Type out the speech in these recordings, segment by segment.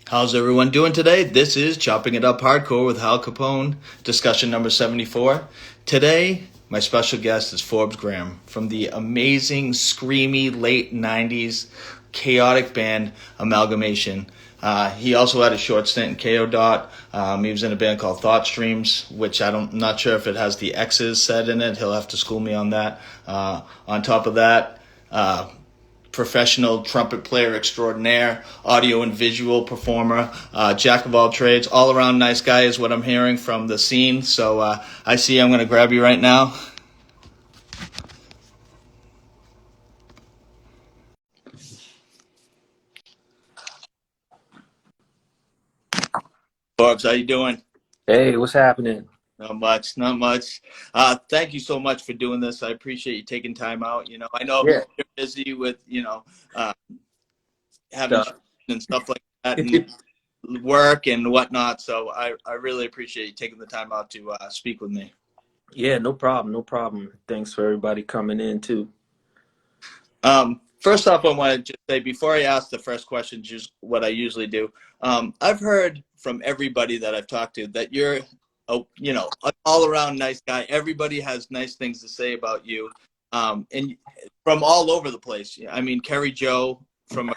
How's everyone doing today? This is Chopping It Up Hardcore with Hal Capone, discussion number 74. Today, my special guest is Forbes Graham from the amazing, screamy late 90s chaotic band Amalgamation. He also had a short stint in Kayo. He was in a band called ThoughtStreams, which I'm not sure if it has the X's said in it. He'll have to school me on that. On top of that, professional trumpet player extraordinaire, audio and visual performer, jack of all trades, all around nice guy is what I'm hearing from the scene. So I see I'm going to grab you right now. Forbes, how you doing? Hey, what's happening? Not much, not much. Thank you so much for doing this. I appreciate you taking time out. I know Yeah. you're busy with, uh, having Stuff. children and stuff like that, and work and whatnot. So I really appreciate you taking the time out to speak with me. Yeah, no problem, no problem. Thanks for everybody coming in too. First off, I want to just say before I ask the first question, just what I usually do. I've heard from everybody that I've talked to that you're, an all-around nice guy. Everybody has nice things to say about you, and from all over the place. I mean, Carrie Joe from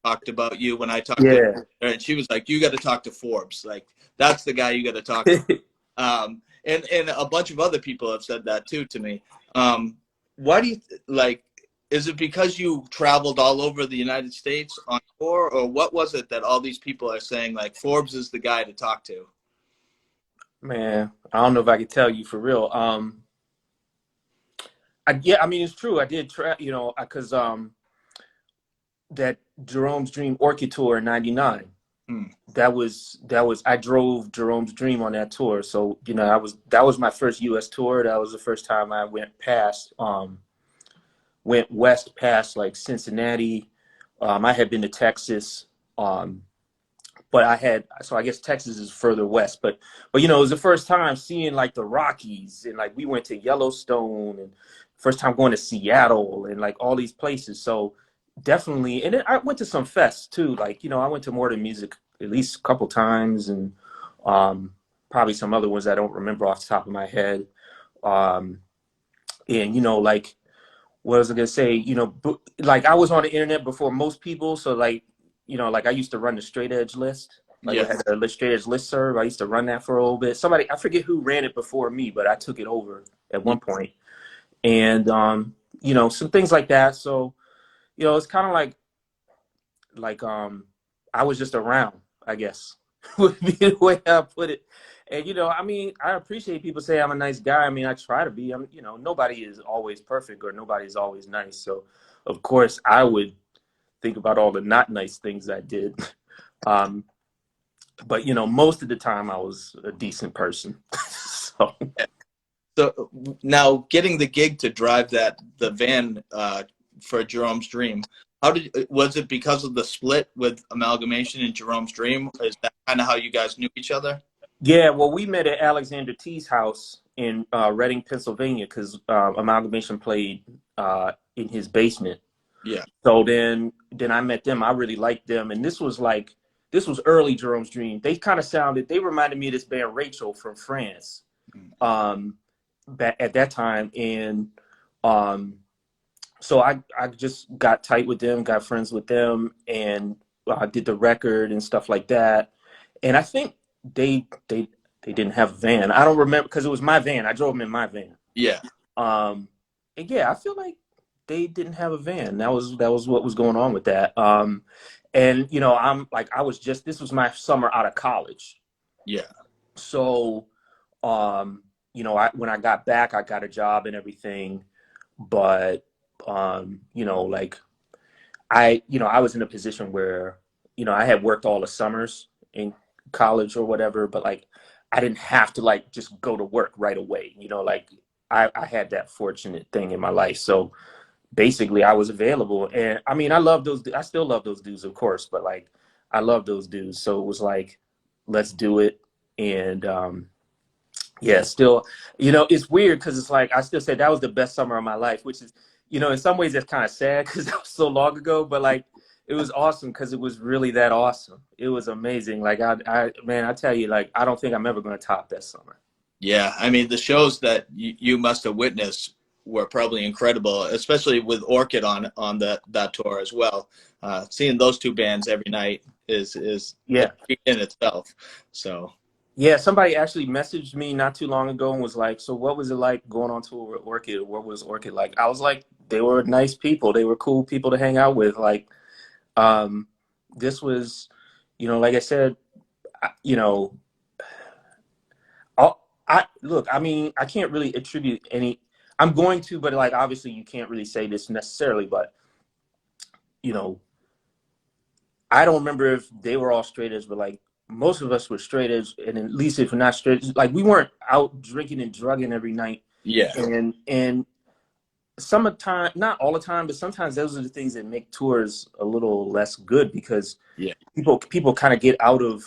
talked about you when I talked to Yeah. her, and she was like, "You got to talk to Forbes. Like, that's the guy you got to talk to." And a bunch of other people have said that too to me. Why do you like? Is it because you traveled all over the United States on tour, or what was it that all these people are saying like Forbes is the guy to talk to? Man, I don't know if I can tell you for real. I mean it's true. I did because that Jerome's Dream Orchid tour in '99. That was I drove Jerome's Dream on that tour. So, that was my first US tour. That was the first time I went west past like Cincinnati. I had been to Texas, but so I guess Texas is further west. But it was the first time seeing like the Rockies, and like we went to Yellowstone, and first time going to Seattle and like all these places. So definitely, and then I went to some fests too. Like I went to More Than Music at least a couple times, and probably some other ones I don't remember off the top of my head. And like what was I gonna say? Like I was on the internet before most people, so like like I used to run the straight edge list. Like I Yeah. had the straight edge listserv. I used to run that for a little bit. Somebody, I forget who ran it before me, but I took it over at one point. And some things like that. So it's kind of like I was just around, I guess, would be the way I put it. And I mean, I appreciate people say I'm a nice guy. I mean, I try to be. Nobody is always perfect, or nobody is always nice. So of course I would think about all the not nice things I did. But most of the time I was a decent person. So So now getting the gig to drive the van for Jerome's Dream, was it because of the split with Amalgamation and Jerome's Dream? Is that kind of how you guys knew each other? yeah, well, we met at Alexander T's house in Reading, Pennsylvania, because Amalgamation played in his basement. Yeah. So then I met them. I really liked them, and this was early Jerome's Dream. They reminded me of this band Rachel from France, back at that time, and so I just got tight with them, got friends with them, and did the record and stuff like that. And I think they didn't have a van. I don't remember because it was my van. I drove them in my van. Yeah. And yeah, I feel like they didn't have a van. That was what was going on with that. And this was my summer out of college. Yeah. So, when I got back, I got a job and everything, but like I was in a position where, I had worked all the summers in college or whatever, but like I didn't have to like just go to work right away. Like I had that fortunate thing in my life. So basically I was available, and I mean, I still love those dudes, of course, but like I love those dudes. So it was like, let's do it. And yeah, still, it's weird because it's like I still say that was the best summer of my life, which is, in some ways that's kind of sad because that was so long ago. But like, it was awesome because it was really that awesome. It was amazing. Like man, I tell you, like I don't think I'm ever going to top that summer. Yeah, I mean the shows that you must have witnessed were probably incredible, especially with Orchid on that tour as well. Seeing those two bands every night is a Yeah. treat in itself. So Yeah, somebody actually messaged me not too long ago and was like, "So what was it like going on tour with Orchid? What was Orchid like?" I was like, "They were nice people. They were cool people to hang out with. Like, um, this was, like I said, you know, I look. I mean, I can't really attribute any. I'm going to, but like, obviously, you can't really say this necessarily. But you know, I don't remember if they were all straight edge, but like most of us were straight edge, and at least if we're not straight, like we weren't out drinking and drugging every night. yeah, And some of the time, not all the time, but sometimes those are the things that make tours a little less good because yeah, people kind of get out of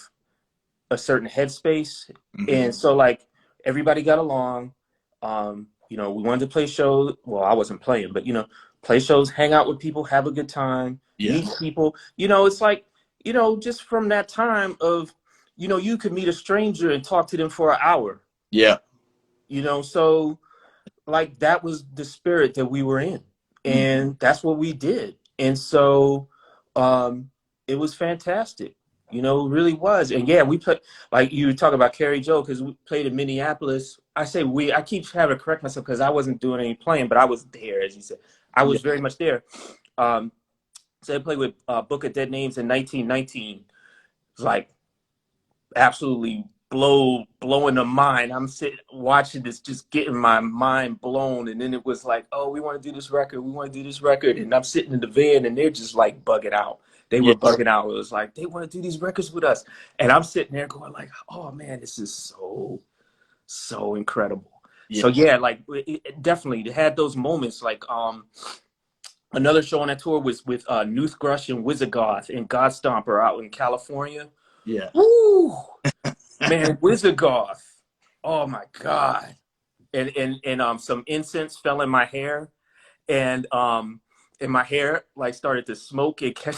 a certain headspace, hmm and so like everybody got along. We wanted to play shows. Well, I wasn't playing, but play shows, hang out with people, have a good time, yeah, meet people. It's like just from that time of you could meet a stranger and talk to them for an hour. yeah, So like that was the spirit that we were in, mm, and that's what we did. And so it was fantastic. It really was. And yeah, we played, like you talk about Carrie Joe, because we played in Minneapolis. I keep having to correct myself because I wasn't doing any playing, but I was there, as you said. I yeah, was very much there. So I played with Book of Dead Names in 1919. It's like absolutely blowing the mind. I'm sitting watching this, just getting my mind blown. And then it was like, oh, we want to do this record. We want to do this record. And I'm sitting in the van and they're just like bugging out. They yeah, were bugging out. It was like, they want to do these records with us. And I'm sitting there going like, oh man, this is so incredible. yeah, So yeah, like it definitely had those moments. Like another show on that tour was with Newthgrush and Wizargoth and Godstomper out in California. yeah. Woo! Man, Wizargoth. Oh my God. And some incense fell in my hair, and my hair like started to smoke and catch.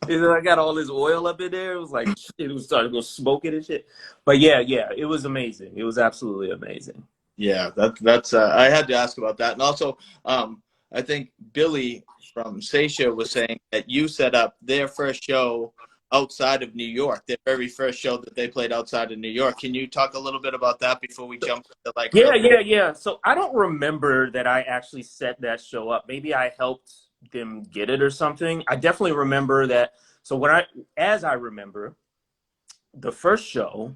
And then I got all this oil up in there. It was like it was starting to go smoking and shit. But yeah, it was amazing. It was absolutely amazing. Yeah, that's I had to ask about that. And also I think Billy from Seisha was saying that you set up their first show outside of New York, their very first show that they played outside of New York. Can you talk a little bit about that before we jump into like Yeah, real? yeah. So I don't remember that I actually set that show up. Maybe I helped them get it or something. I definitely remember that. So as I remember, the first show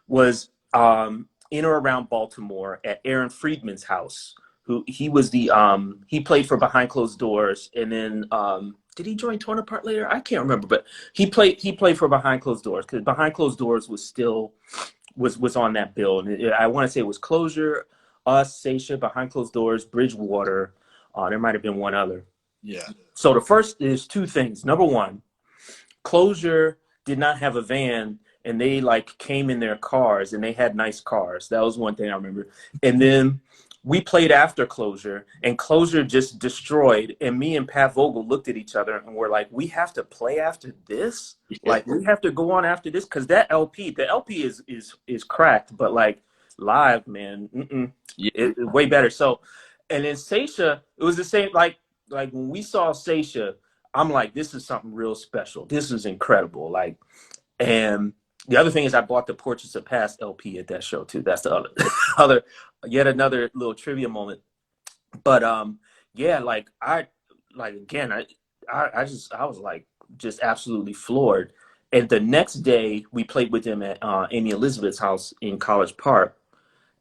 was in or around Baltimore at Aaron Friedman's house. Who he was he played for Behind Closed Doors, and then did he join Torn Apart later? I can't remember, but he played for Behind Closed Doors because Behind Closed Doors was still was on that bill, and I want to say it was Closure, us, Seisha, Behind Closed Doors, Bridgewater. There might have been one other. Yeah. So the first is two things. Number one, Closure did not have a van, and they like came in their cars, and they had nice cars. That was one thing I remember. And then we played after Closure, and Closure just destroyed. And me and Pat Vogel looked at each other and we're like, we have to play after this? Yeah. Like we have to go on after this? Because the LP is cracked, but like live, man, Yeah. it's way better. So, and then Seisha, it was the same. Like when we saw Seisha, I'm like, this is something real special. This is incredible. Like, and the other thing is I bought the Portraits of Past LP at that show too. That's the other, yet another little trivia moment. But yeah, like again, I was like just absolutely floored. And the next day we played with them at Amy Elizabeth's house in College Park,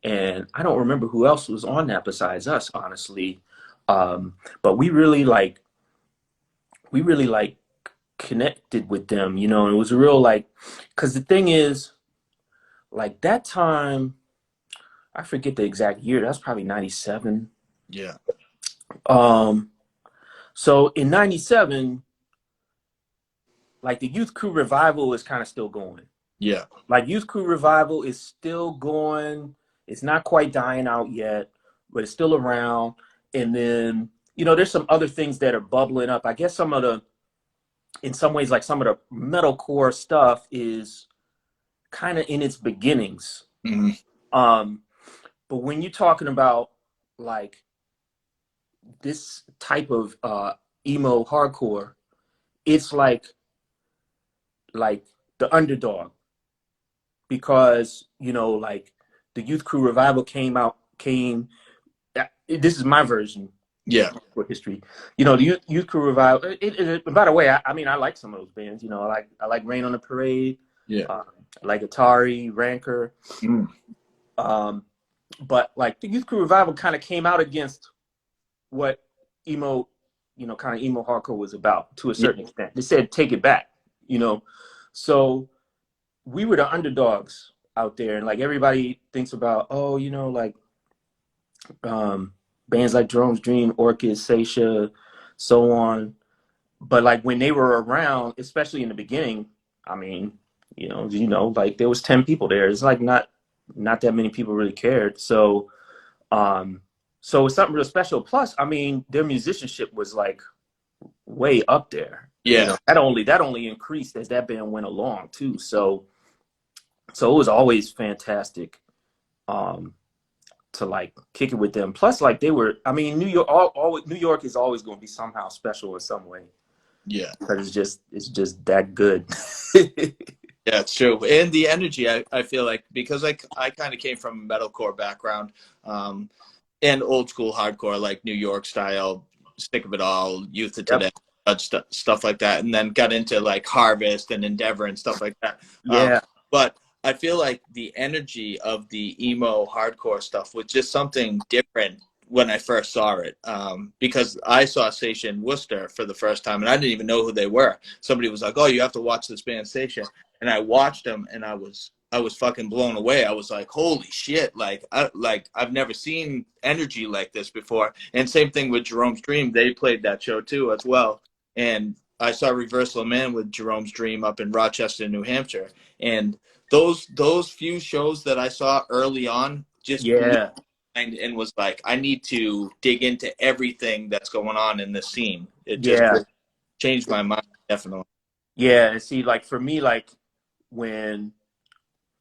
and I don't remember who else was on that besides us, honestly. But we really connected with them, and it was a real like, because the thing is, like that time, I forget the exact year. That's probably 97. Yeah. Um, so in 97, like the Youth Crew revival is kind of still going. Yeah. Like Youth Crew revival is still going. It's not quite dying out yet, but it's still around. And then you know, there's some other things that are bubbling up. I guess some of the, in some ways, like some of the metalcore stuff is kind of in its beginnings. Hmm. Um, but when you're talking about like this type of emo hardcore, it's like the underdog, because you know, like the Youth Crew revival came. This is my version Yeah. for history. You know, the Youth Crew revival. By the way, I mean, I like some of those bands. You know, I like Rain on the Parade. Yeah. I like Atari, Rancor. Mm. But like the Youth Crew revival kind of came out against what emo, you know, kind of emo hardcore was about to a Yeah. certain extent. They said take it back, you know. So we were the underdogs out there, and like everybody thinks about, oh, you know, like bands like Jerome's Dream, Orchid, Seisha, so on. But like when they were around, especially in the beginning, I mean, you know, like there was 10 people there. It's like not that many people really cared. So so it's something real special. Plus, I mean, their musicianship was like way up there. You Yeah. know, that only increased as that band went along too. So it was always fantastic to like kick it with them. Plus, like they were, I mean, New York, New York is always going to be somehow special in some way. Yeah. Because it's just that good. Yeah, it's true. And the energy, I feel like, because I kind of came from a metalcore background, and old school hardcore, like New York style, Sick of It All, Youth of Today, Yep. stuff like that. And then got into like Harvest and Endeavor and stuff like that. Yeah. But I feel like the energy of the emo hardcore stuff was just something different when I first saw it, because I saw Seisha in Worcester for the first time, and I didn't even know who they were. Somebody was like, "Oh, you have to watch this band, Seisha," and I watched them, and I was fucking blown away. I was like, "Holy shit!" I've never seen energy like this before. And same thing with Jerome's Dream; they played that show too as well. And I saw Reversal of Man with Jerome's Dream up in Rochester, New Hampshire, and those few shows that I saw early on just blew Yeah. and was like, I need to dig into everything that's going on in this scene. It just Yeah. changed my mind, definitely. Yeah. And see, like for me, like when,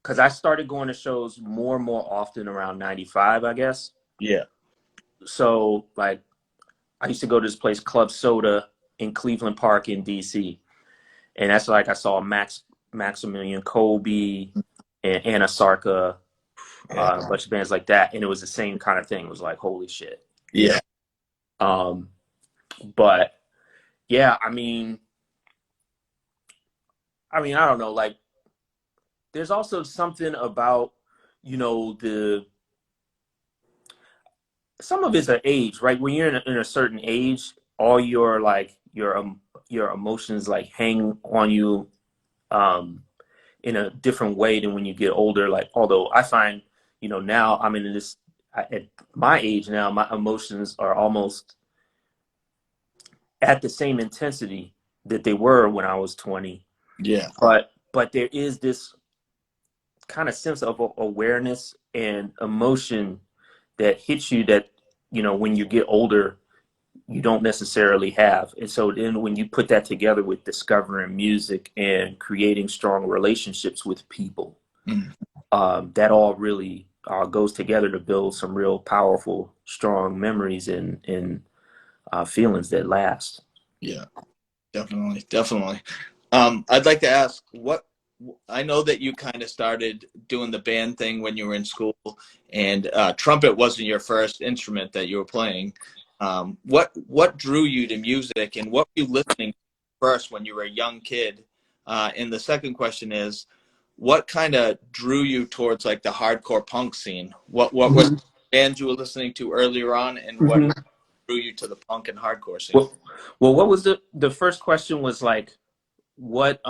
because I started going to shows more and more often around 95, I guess. Yeah. So like I used to go to this place, Club Soda in Cleveland Park in DC. And that's like I saw Maximilian Kolbe and Anna Sarka, Yeah. a bunch of bands like that. And it was the same kind of thing. It was like, holy shit. Yeah. Um, but yeah, I don't know, like there's also something about, you know, some of it's an age, right? When you're in a certain age, all your like your emotions like hang on you in a different way than when you get older. Like, although I find, you know, now I'm in this at my age now, my emotions are almost at the same intensity that they were when I was 20. Yeah. But there is this kind of sense of awareness and emotion that hits you that, you know, when you get older you don't necessarily have. And so then when you put that together with discovering music and creating strong relationships with people, Mm. that all really goes together to build some real powerful, strong memories and feelings that last. Yeah. Definitely. Definitely. I'd like to ask, what I know that you kind of started doing the band thing when you were in school, and trumpet wasn't your first instrument that you were playing. What drew you to music, and what were you listening to first when you were a young kid? And the second question is, what kind of drew you towards like the hardcore punk scene? What were Mm-hmm. the bands you were listening to earlier on, and what Mm-hmm. drew you to the punk and hardcore scene? Well, what was the first question was like, what,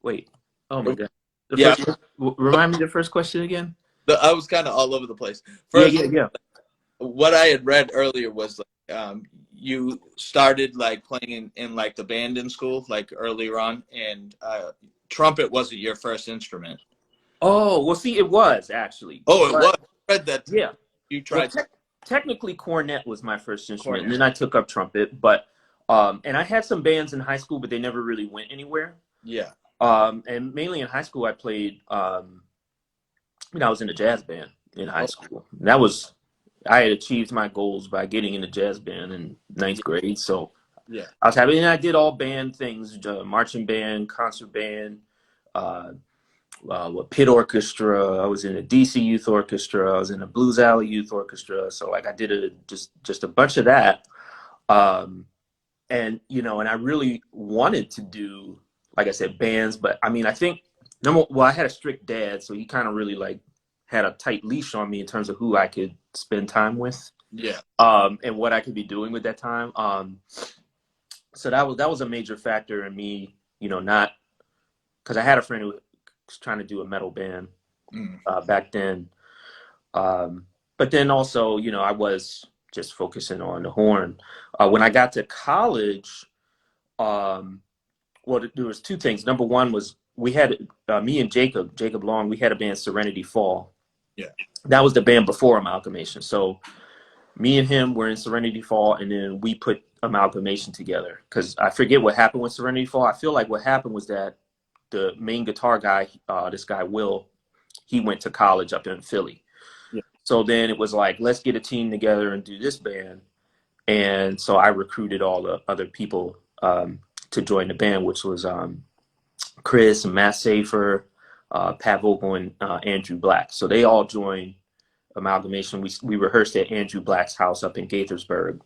wait, oh my God. The Yeah, first, remind me the first question again? I was kind of all over the place. Yeah, First, yeah, yeah. what I had read earlier was like, you started like playing in like the band in school, like earlier on, and trumpet wasn't your first instrument. Oh, well, see, it was actually, Oh, it was. but I read that yeah. you Well, tried. technically cornet was my first instrument, Cornet. and then I took up trumpet. But and I had some bands in high school, but they never really went anywhere. Yeah. And mainly in high school, I played. I was in a jazz band in high school. And that was I had achieved my goals by getting in a jazz band in ninth grade. So Yeah. I was happy, and I did all band things: marching band, concert band. Uh, with pit orchestra. I was in a DC youth orchestra. I was in a Blues Alley youth orchestra. So like I did just a bunch of that. And and I really wanted to do, like I said, bands. But I mean, I think I had a strict dad, so he kind of really like had a tight leash on me in terms of who I could spend time with. Yeah. And what I could be doing with that time. So that was a major factor in me, not because I had a friend who was trying to do a metal band back then. But then also, I was just focusing on the horn. When I got to college, there was two things. Number one was we had me and Jacob Long, we had a band, Serenity Fall. Yeah. That was the band before Amalgamation. So me and him were in Serenity Fall, and then we put Amalgamation together. Because I forget what happened with Serenity Fall. I feel like what happened was that the main guitar guy, this guy Will, he went to college up in Philly. Yeah. So then it was like, let's get a team together and do this band. And so I recruited all the other people to join the band, which was Chris and Matt Safer, Pat Vogel, and Andrew Black. So they all joined Amalgamation. We rehearsed at Andrew Black's house up in Gaithersburg.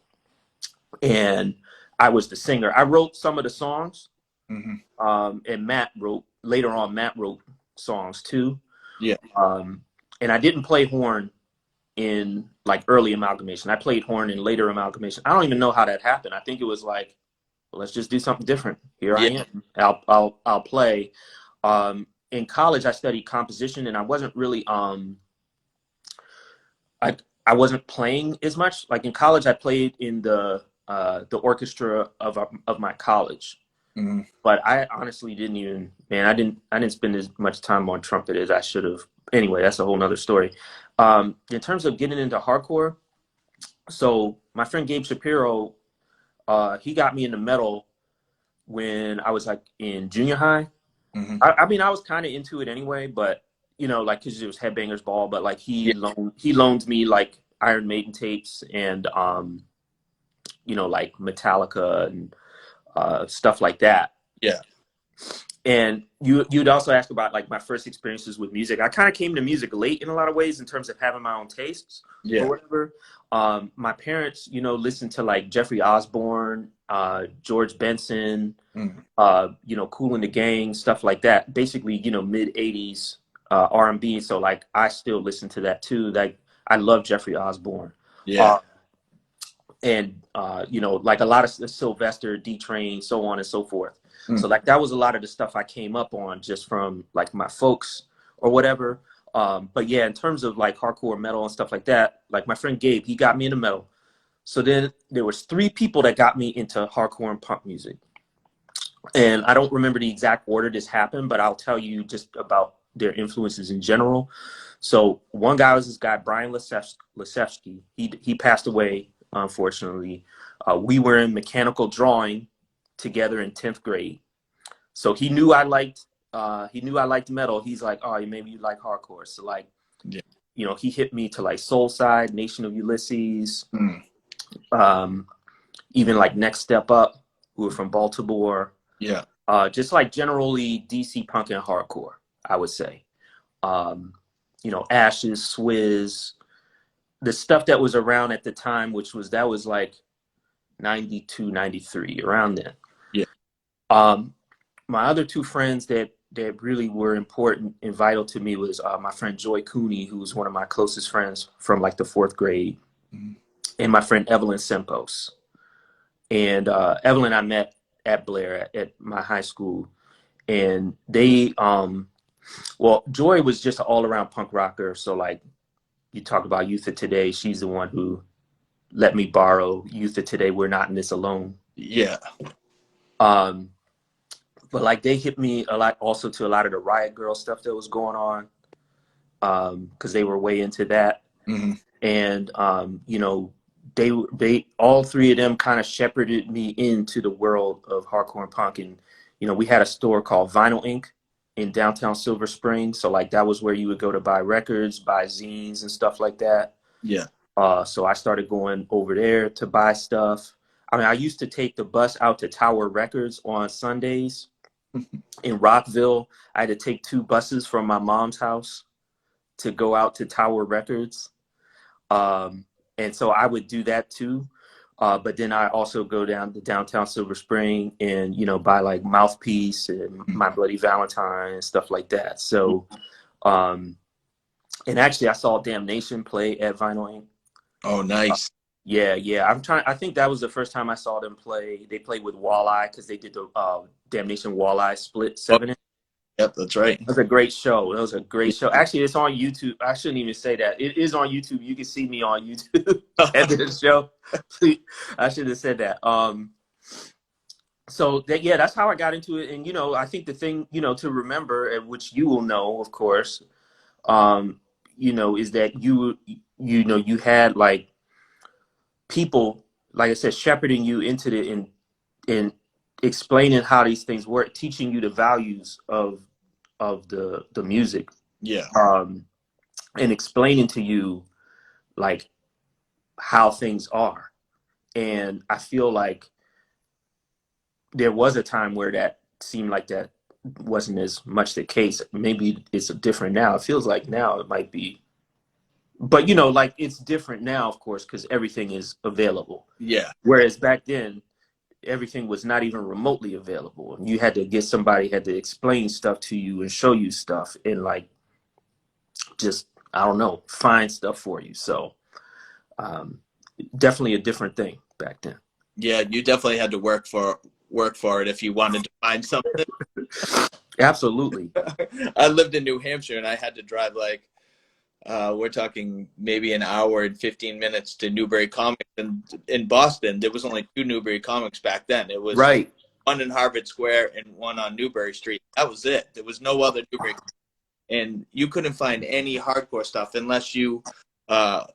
And I was the singer. I wrote some of the songs. Mm-hmm. And Matt wrote songs too. Yeah. And I didn't play horn in like early Amalgamation. I played horn in later Amalgamation. I don't even know how that happened. I think it was like, well, let's just do something different. Here I am. I'll play. In college, I studied composition, and I wasn't really I wasn't playing as much. Like in college, I played in the orchestra of my college. Mm-hmm. But I honestly I didn't spend as much time on trumpet as I should have. Anyway, that's a whole nother story. In terms of getting into hardcore, so my friend Gabe Shapiro, he got me into metal when I was like in junior high. Mm-hmm. I mean, I was kind of into it anyway, but like because it was Headbangers Ball, but like he loaned me like Iron Maiden tapes and like Metallica and stuff like that. Yeah. And you'd also ask about like my first experiences with music. I kind of came to music late in a lot of ways in terms of having my own tastes or whatever. My parents, listened to like Jeffrey Osborne, George Benson, Kool and the Gang, stuff like that. Basically, mid 80s R&B. So like I still listen to that too. Like I love Jeffrey Osborne. Yeah. And like a lot of Sylvester, D-Train, so on and so forth. So like that was a lot of the stuff I came up on just from like my folks or whatever. But yeah, in terms of like hardcore metal and stuff like that, like my friend Gabe, he got me into metal. So then there was 3 people that got me into hardcore and punk music. And I don't remember the exact order this happened, but I'll tell you just about their influences in general. So one guy was this guy, Brian Lasevsky. He passed away, unfortunately. We were in mechanical drawing together in 10th grade. So he knew I liked metal. He's like, oh, maybe you like hardcore. So like, he hit me to like Soulside, Nation of Ulysses, even like Next Step Up, who were from Baltimore. Yeah. Just like generally DC punk and hardcore, I would say. Ashes, Swizz, the stuff that was around at the time, that was like 92, 93, around then. Yeah. My other 2 friends that really were important and vital to me was my friend Joy Cooney, who was one of my closest friends from like the 4th grade, and my friend Evelyn Sempos. And Evelyn I met at Blair at my high school, and they Joy was just an all-around punk rocker. So like you talk about Youth of Today, she's the one who let me borrow Youth of Today, We're Not in This Alone. Yeah. But like they hit me a lot also to a lot of the Riot Girl stuff that was going on, because they were way into that. Mm-hmm. And you know, they all three of them kind of shepherded me into the world of hardcore and punk. And you know, we had a store called Vinyl Inc. in downtown Silver Spring, so like that was where you would go to buy records, buy zines and stuff like that. Yeah. So I started going over there to buy stuff. I mean, I used to take the bus out to Tower Records on Sundays in Rockville. I had to take 2 buses from my mom's house to go out to Tower Records. And so I would do that too. But then I also go down to downtown Silver Spring and, you know, buy like Mouthpiece and My Bloody Valentine and stuff like that. So, and actually I saw Damnation play at Vinyl Inc. Oh, nice. Yeah. I think that was the first time I saw them play. They played with Walleye because they did the Damnation Walleye split 7. Yep, that's right. It was a great show. It was a great show. Actually, it's on YouTube. I shouldn't even say that. It is on YouTube. You can see me on YouTube at this show. I should have said that. So that, yeah, that's how I got into it. And, you know, I think the thing, you know, to remember, and which you will know, of course, you know, is that you know, you had like people, like I said, shepherding you into the, in explaining how these things work, teaching you the values of the music. Yeah. And explaining to you like how things are. And I feel like there was a time where that seemed like that wasn't as much the case. Maybe it's different now. It feels like now it might be, but you know, like it's different now, of course, because everything is available. Yeah. Whereas back then, everything was not even remotely available. And you had to get somebody had to explain stuff to you and show you stuff and like just, I don't know, find stuff for you. So definitely a different thing back then. Yeah, you definitely had to work for it if you wanted to find something. Absolutely. I lived in New Hampshire and I had to drive like we're talking maybe an hour and 15 minutes to Newbury Comics. And in Boston, there was only 2 Newbury Comics back then. It was right. One in Harvard Square and one on Newbury Street. That was it. There was no other Newbury. And you couldn't find any hardcore stuff unless you,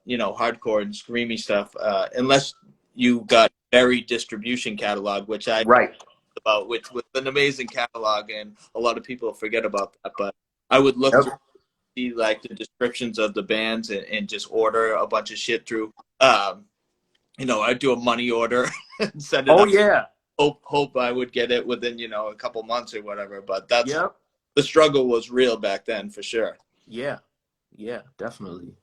you know, hardcore and screamy stuff, unless you got Berry distribution catalog, which I right about, which was an amazing catalog, and a lot of people forget about that. But I would look yep. to see like the descriptions of the bands and just order a bunch of shit through. You know, I'd do a money order and send it. Oh up. yeah. Hope I would get it within, you know, a couple months or whatever. But that's yep. The struggle was real back then for sure. Yeah, definitely.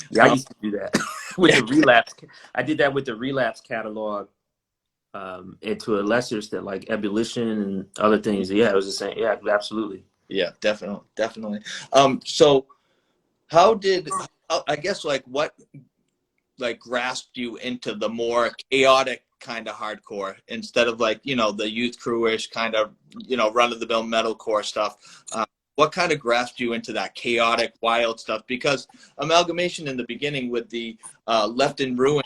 Yeah, I used to do that with the Relapse. I did that with the Relapse catalog, and to a lesser extent, like Ebullition and other things. Yeah, it was the same. Yeah, absolutely. Yeah, definitely. So how did, I guess, like what like grasped you into the more chaotic kind of hardcore instead of like, you know, the Youth Crew-ish kind of, you know, run-of-the-mill metalcore stuff? What kind of grasped you into that chaotic, wild stuff? Because Amalgamation in the beginning with the Left in Ruin,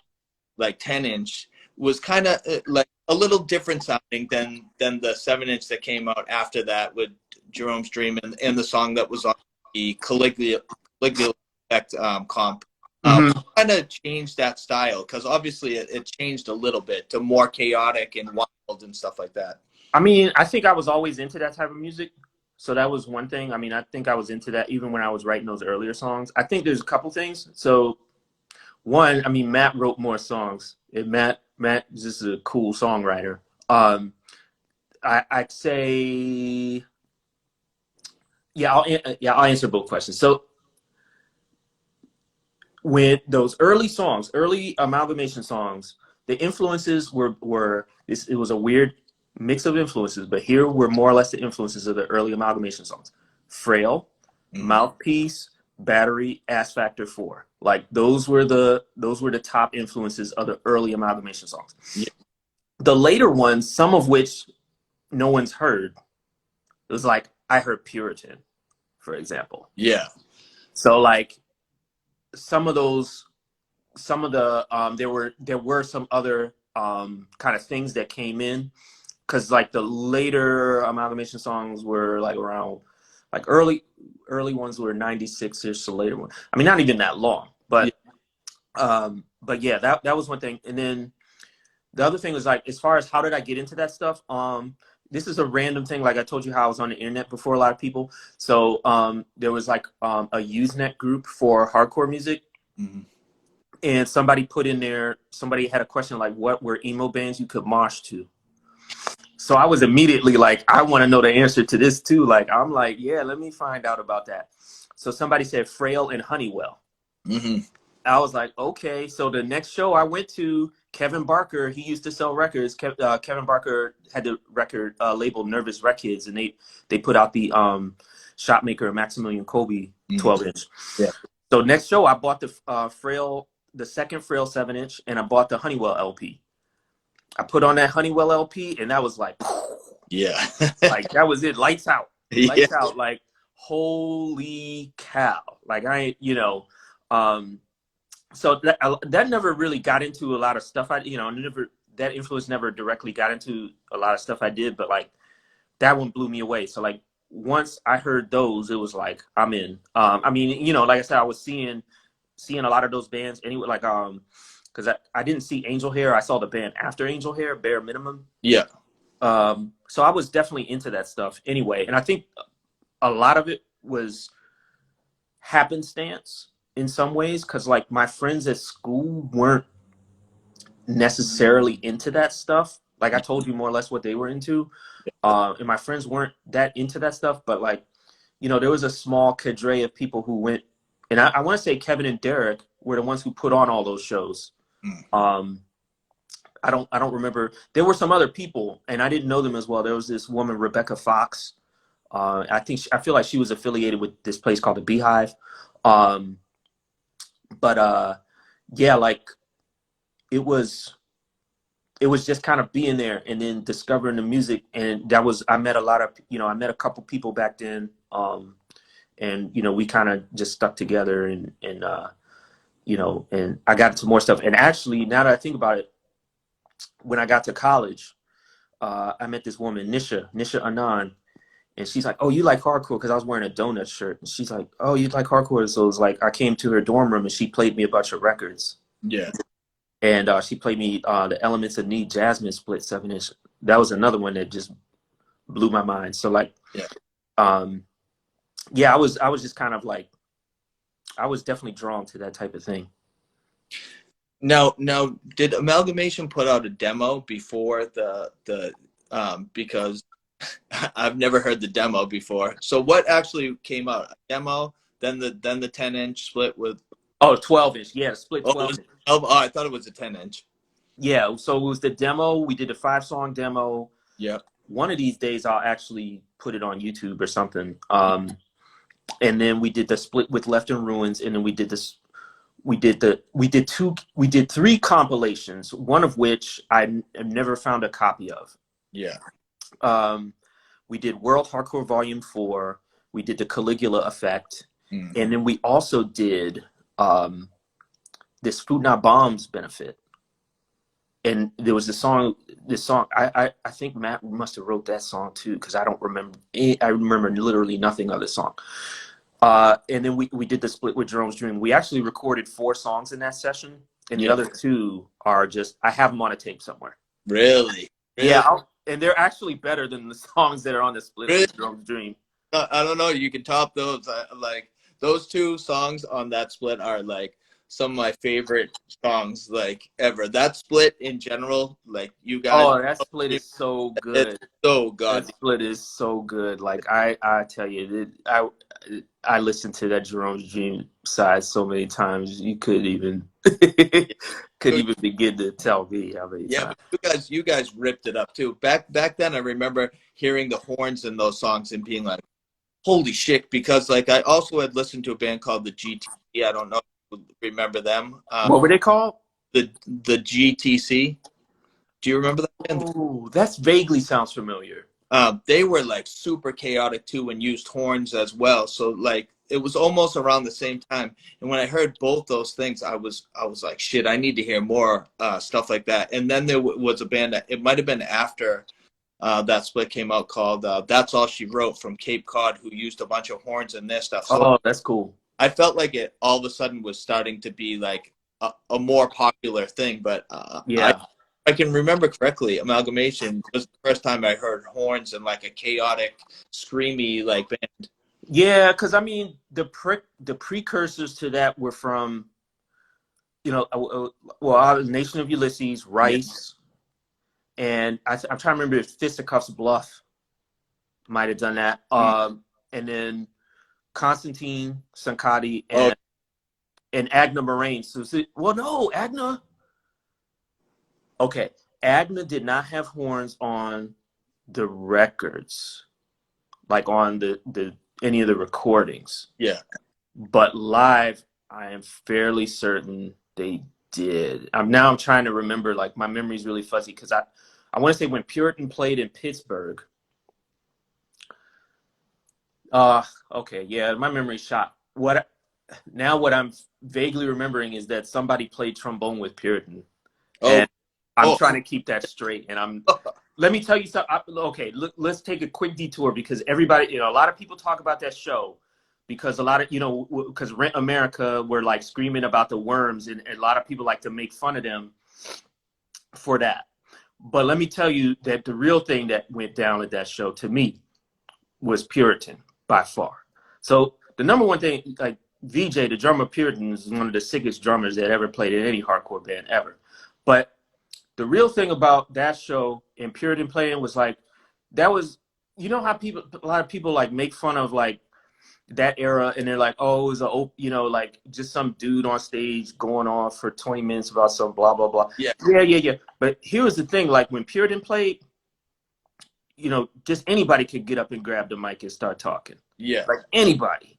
like 10-inch, was kind of like a little different sounding than the 7-inch that came out after that with Jerome's Dream and the song that was on the Caligula Effect comp. What kind of changed that style? Because obviously it changed a little bit to more chaotic and wild and stuff like that. I mean, I think I was always into that type of music. So that was one thing. I mean, I think I was into that even when I was writing those earlier songs. I think there's a couple things. So one, I mean, Matt wrote more songs. Matt is just a cool songwriter. I'd say, yeah, I'll answer both questions. So when those early songs, early Amalgamation songs, the influences were this. It was a weird mix of influences, but here were more or less the influences of the early Amalgamation songs: Frail, Mouthpiece, Battery, Ass Factor 4. Like those were the top influences of the early Amalgamation songs. Yeah. The later ones, some of which no one's heard, it was like I heard Puritan, for example. Yeah. So like some of the there were some other kind of things that came in, because like the later Amalgamation songs were like around like early ones were 96ish, so later one. I mean, not even that long, but But yeah, that was one thing. And then the other thing was like, as far as how did I get into that stuff? This is a random thing. Like I told you how I was on the internet before a lot of people. So there was like a Usenet group for hardcore music. Mm-hmm. And somebody put in there, somebody had a question like, what were emo bands you could mosh to? So I was immediately like, I want to know the answer to this too. Like, I'm like, yeah, let me find out about that. So somebody said Frail and Honeywell. Mm-hmm. I was like, okay. So the next show I went to, Kevin Barker, he used to sell records. Kevin Barker had the record label Nervous Wreck Kids, and they put out the Shopmaker Maximilian Kolbe 12-inch. Yeah. So next show, I bought the second Frail 7-inch, and I bought the Honeywell LP. I put on that Honeywell LP, and that was like, yeah, like that was it. Lights out, lights yeah. out. Like, holy cow! Like so that never really got into a lot of stuff. That influence never directly got into a lot of stuff I did, but like that one blew me away. So like once I heard those, it was like I'm in. I mean, like I said, I was seeing a lot of those bands anyway. Like because I didn't see Angel Hair. I saw the band after Angel Hair, Bare Minimum. Yeah. So I was definitely into that stuff anyway, and I think a lot of it was happenstance in some ways, because like my friends at school weren't necessarily into that stuff. Like I told you more or less what they were into, and my friends weren't that into that stuff. But like, there was a small cadre of people who went, and I want to say Kevin and Derek were the ones who put on all those shows. I don't remember. There were some other people, and I didn't know them as well. There was this woman, Rebecca Fox. I feel like she was affiliated with this place called the Beehive. But yeah, like it was just kind of being there and then discovering the music. And I met a couple people back then. And we kind of just stuck together and I got into more stuff. And actually, now that I think about it, when I got to college, I met this woman, Nisha Anand. And she's like, oh, you like hardcore? Because I was wearing a donut shirt. And she's like, oh, you like hardcore? So it was like I came to her dorm room and she played me a bunch of records. Yeah. And she played me the Elements of Need Jasmine split 7-inch. That was another one that just blew my mind. So like, yeah, I was just kind of like, I was definitely drawn to that type of thing. Now, did Amalgamation put out a demo before because I've never heard the demo before. So what actually came out? A demo, then the 10-inch split with 12-inch. Yeah, split 12-inch. I thought it was a 10-inch. Yeah, so it was the demo. We did a 5-song demo. Yeah. One of these days I'll actually put it on YouTube or something. And then we did the split with Left in Ruins, and then we did this. We did 3 compilations, one of which I never found a copy of. Yeah. We did World Hardcore Volume 4. We did the Caligula Effect, and then we also did this Food Not Bombs benefit. And there was this song. I think Matt must have wrote that song too, because I don't remember. I remember literally nothing of the song. And then we did the split with Jerome's Dream. We actually recorded 4 songs in that session, and the other 2 are just, I have them on a tape somewhere. Really? Yeah, and they're actually better than the songs that are on the split with Jerome's Dream. I don't know. You can top those. Like those 2 songs on that split are like some of my favorite songs like ever. That split in general, like you guys. Oh, that split is so good. It's so good. That split is so good. Like I tell you, I listened to that Jerome's Dream side so many times. You couldn't even begin to tell me how many times. But you guys ripped it up too. Back then, I remember hearing the horns in those songs and being like, "Holy shit!" Because like I also had listened to a band called the GTC. I don't know if you remember them. What were they called? The GTC. Do you remember that band? Oh, that vaguely sounds familiar. They were like super chaotic too and used horns as well. So like it was almost around the same time. And when I heard both those things, I was like, shit, I need to hear more stuff like that. And then there was a band that it might have been after that split came out called That's All She Wrote from Cape Cod, who used a bunch of horns in their stuff. So oh, that's cool. I felt like it all of a sudden was starting to be like a more popular thing, but Yeah. I can remember correctly, Amalgamation was the first time I heard horns and like a chaotic, screamy like band. Yeah, because I mean, the precursors to that were from, Nation of Ulysses, Yeah. Rice, and I'm trying to remember if Fisticuffs Bluff might have done that. Mm. And then Constantine Sankati Oh, and Agna Moraine. Well, no, Agna. Okay, Agna did not have horns on the records, like on the any of the recordings. yeah. But live, I am fairly certain they did. I'm trying to remember. Like my memory's really fuzzy because I want to say when Puritan played in Pittsburgh. Okay, yeah, my memory's shot. What I'm vaguely remembering is that somebody played trombone with Puritan, Oh, and I'm oh, trying to keep that straight. And let me tell you something. Okay, let's take a quick detour because everybody, a lot of people talk about that show because a lot of, because Rent America were like screaming about the worms, and a lot of people like to make fun of them for that. But let me tell you that the real thing that went down at that show to me was Puritan by far. So the number one thing, like VJ, the drummer Puritan, is one of the sickest drummers that ever played in any hardcore band ever. But the real thing about that show and Puritan playing was like, that was, how a lot of people like make fun of like that era and they're like, oh, it was like just some dude on stage going on for 20 minutes about some blah, blah, blah. yeah, Yeah. But here was the thing, like when Puritan played, just anybody could get up and grab the mic and start talking. yeah, Like anybody.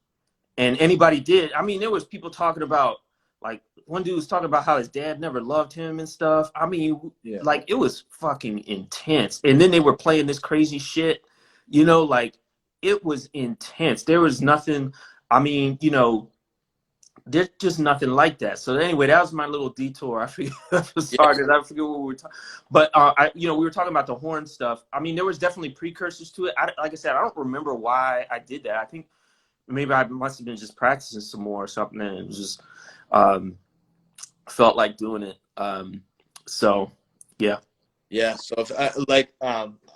And anybody did. I mean, there was people talking about, like, one dude was talking about how his dad never loved him and stuff. I mean, yeah, like, it was fucking intense. And then they were playing this crazy shit, like, it was intense. There was nothing, I mean, there's just nothing like that. So anyway, that was my little detour. I forget. I'm yeah, sorry, I forget what we were talking. But we were talking about the horn stuff. I mean, there was definitely precursors to it. Like I said, I don't remember why I did that. I think maybe I must have been just practicing some more or something, and it was just felt like doing it. So yeah. yeah. So if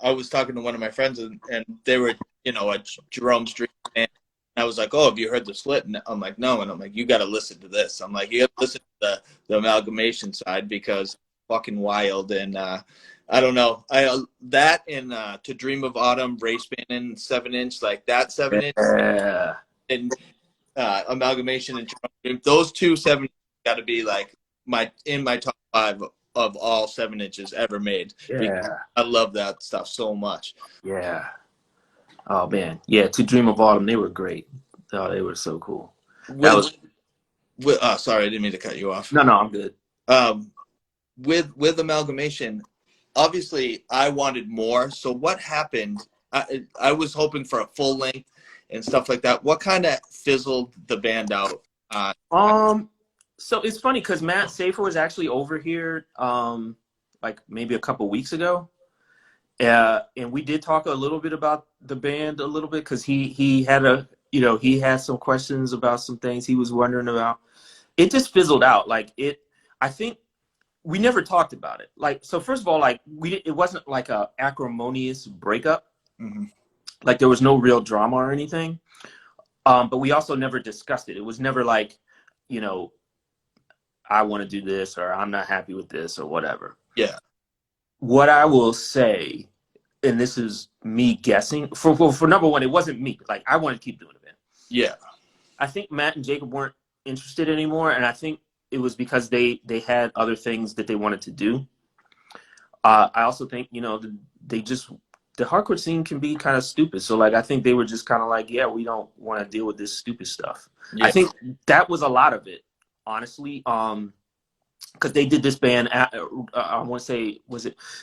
I was talking to one of my friends and they were, a Jerome's Dream band. I was like, oh, have you heard the Slit? And I'm like, no. And I'm like, you got to listen to this. I'm like, you got to listen to the Amalgamation side because fucking wild. And I don't know. That and To Dream of Autumn, Race Band 7-inch, like that 7-inch Yeah. and Amalgamation and Jerome's Dream. Those two 7 got to be like my top 5 of all 7-inches ever made. Because Yeah. I love that stuff so much. Yeah. Oh man. Yeah. To Dream of Autumn, they were great. Oh, they were so cool. That With was sorry, I didn't mean to cut you off. no, I'm good. Um, with Amalgamation, obviously I wanted more. So what happened? I was hoping for a full length and stuff like that. What kind of fizzled the band out? So it's funny because Matt Safer was actually over here, like maybe a couple weeks ago. And we did talk a little bit about the band a little bit because he had he had some questions about some things he was wondering about. It just fizzled out. I think we never talked about it. Like, so first of all, like it wasn't like a acrimonious breakup. Mm-hmm. Like there was no real drama or anything. But we also never discussed it. It was never like, you know, I want to do this or I'm not happy with this or whatever. Yeah. What I will say, and this is me guessing, for number one, it wasn't me. Like I wanted to keep doing it. Yeah. I think Matt and Jacob weren't interested anymore, and I think it was because they had other things that they wanted to do. I also think they just the hardcore scene can be kind of stupid. So like I think they were just kind of like, yeah, we don't want to deal with this stupid stuff. Yeah. I think that was a lot of it, honestly. Because they did this band. I want to say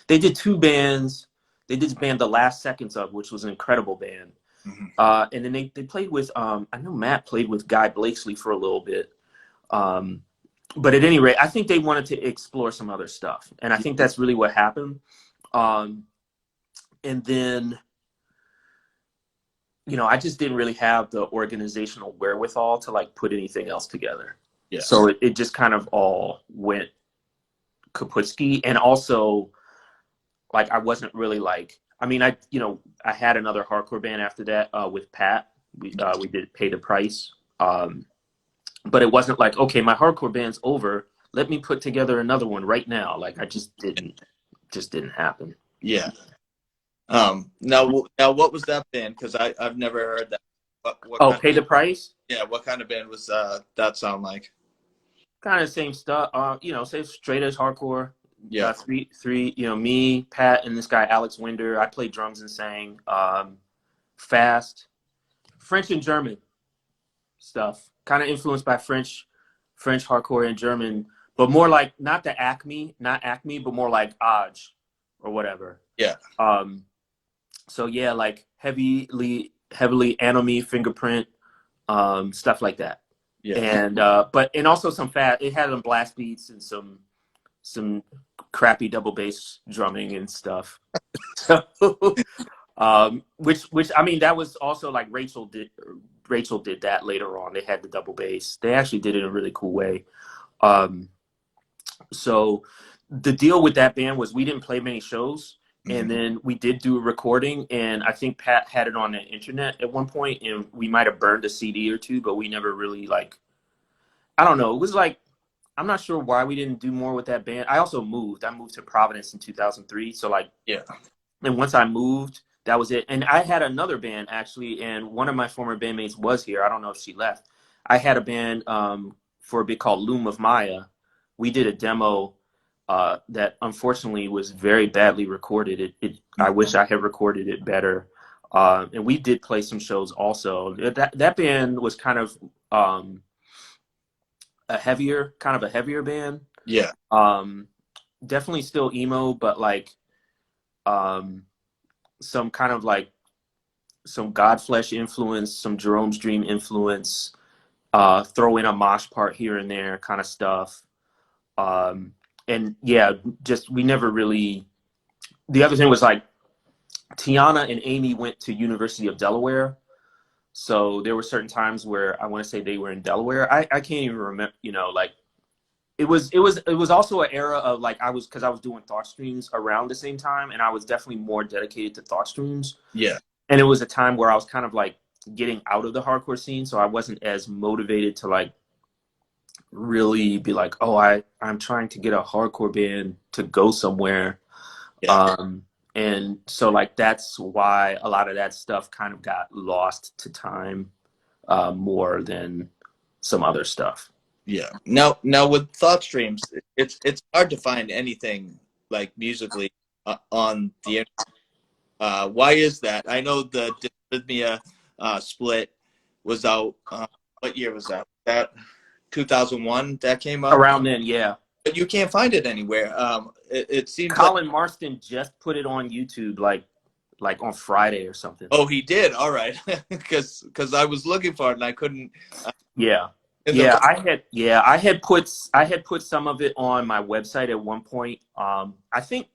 they did two bands. They did this band, The Last Seconds of, which was an incredible band. Mm-hmm. And then they played with, I know Matt played with Guy Blakeslee for a little bit. But at any rate, I think they wanted to explore some other stuff. And I think that's really what happened. And then, I just didn't really have the organizational wherewithal to like put anything else together. Yeah. So it just kind of all went kaputski. And also, like, I wasn't really like, I mean, I had another hardcore band after that with Pat. We did Pay the Price. But it wasn't like, okay, my hardcore band's over. Let me put together another one right now. Like, I just didn't happen. Yeah. Now what was that band? Because I've never heard that. What Oh, kind? Pay the Price? Yeah. What kind of band was that sound like? Kind of same stuff. Say straight as hardcore. Yeah. Three. Me, Pat, and this guy Alex Winder. I played drums and sang. Fast, French and German stuff. Kind of influenced by French hardcore and German, but more like not Acme, but more like Aj or whatever. Yeah. So yeah, like heavily Anomy, Fingerprint, stuff like that. Yeah. And also some fat. It had some blast beats and some crappy double bass drumming and stuff. So, which I mean, that was also like Rachel did that later on. They had the double bass. They actually did it in a really cool way. So the deal with that band was we didn't play many shows. And then we did do a recording, and I think Pat had it on the internet at one point, and we might have burned a CD or two, but we never really like, I don't know. It was like, I'm not sure why we didn't do more with that band. I also moved. I moved to Providence in 2003. So like, Yeah. and once I moved, that was it. And I had another band actually, and one of my former bandmates was here. I don't know if she left. I had a band for a bit called Loom of Maya. We did a demo that unfortunately was very badly recorded. I wish I had recorded it better. And we did play some shows also. That band was kind of a heavier band. Yeah. Definitely still emo, but like some kind of like some Godflesh influence, some Jerome's Dream influence, throw in a mosh part here and there kind of stuff. And yeah, just we never really. The other thing was like Tiana and Amy went to University of Delaware, so there were certain times where I want to say they were in Delaware. I can't even remember. Like it was also an era of like because I was doing thought streams around the same time, and I was definitely more dedicated to thought streams. Yeah. And it was a time where I was kind of like getting out of the hardcore scene, so I wasn't as motivated to like really be like, oh, I'm trying to get a hardcore band to go somewhere. Yeah. And so like that's why a lot of that stuff kind of got lost to time more than some other stuff. Yeah. Now with thought streams, it's hard to find anything like musically on the internet. Why is that? I know the Dysrhythmia split was out. What year was that? That 2001 that came out Around then, yeah. But you can't find it anywhere. It seems Colin like Marston just put it on YouTube like on Friday or something. Oh, he did. All right, because I was looking for it and I couldn't. Yeah. I had put some of it on my website at one point. I think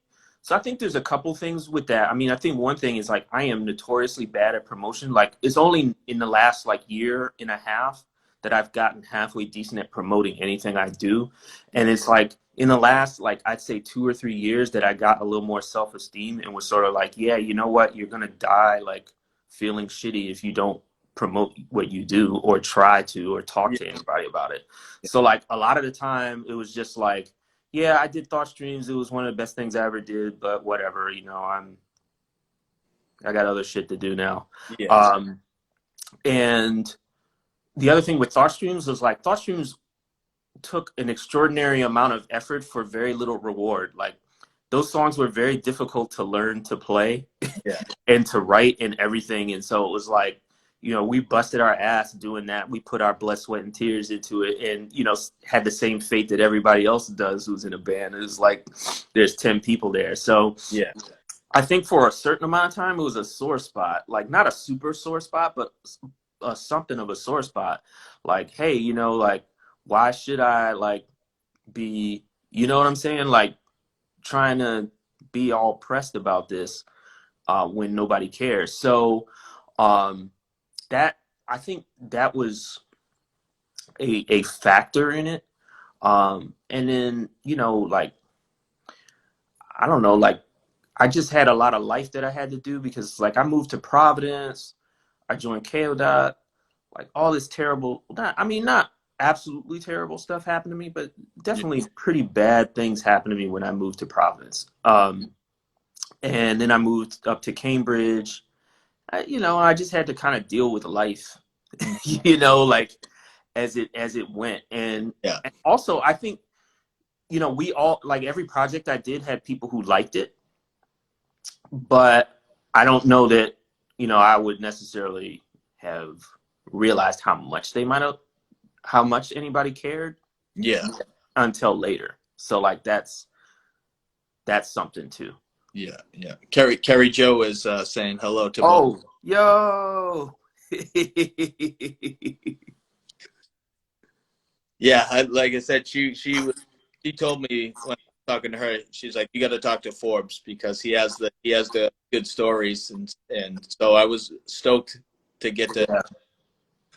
there's a couple things with that. I mean, I think one thing is like I am notoriously bad at promotion. Like it's only in the last like year and a half that I've gotten halfway decent at promoting anything I do. And it's like in the last like I'd say 2 or 3 years that I got a little more self-esteem and was sort of like, yeah, you know what, you're gonna die like feeling shitty if you don't promote what you do or try to or talk to anybody about it. So like a lot of the time it was just like, yeah, I did thought streams. It was one of the best things I ever did, but whatever, I got other shit to do now. Yeah. And the other thing with thought streams was like thought streams took an extraordinary amount of effort for very little reward. Like those songs were very difficult to learn to play and to write and everything. And so it was like, we busted our ass doing that. We put our blood, sweat, and tears into it and, had the same fate that everybody else does who's in a band. It was like there's 10 people there. So Yeah. I think for a certain amount of time, it was a sore spot. Like not a super sore spot, but something of a sore spot. Like, hey, like, why should I like be, you know what I'm saying? Like trying to be all pressed about this when nobody cares. So that I think that was a factor in it. And then, you know, like, I don't know, like, I just had a lot of life that I had to do because, like, I moved to Providence, I joined Kayo, like, all this terrible, not absolutely terrible stuff happened to me, but Yeah. definitely pretty bad things happened to me when I moved to Providence. And then I moved up to Cambridge. You know, I just had to kind of deal with life, Mm. you know, like, as it went. Yeah. And also, I think, you know, we all, like, every project I did had people who liked it, but I don't know that, you know, I would necessarily have realized how much anybody cared Yeah. until later. So, like, that's something too. Yeah. Yeah. Carrie Joe is saying hello to both. Oh, yo. Yeah, like I said, she told me when I was talking to her, she's like, you got to talk to Forbes because he has the good stories, and so I was stoked to get to.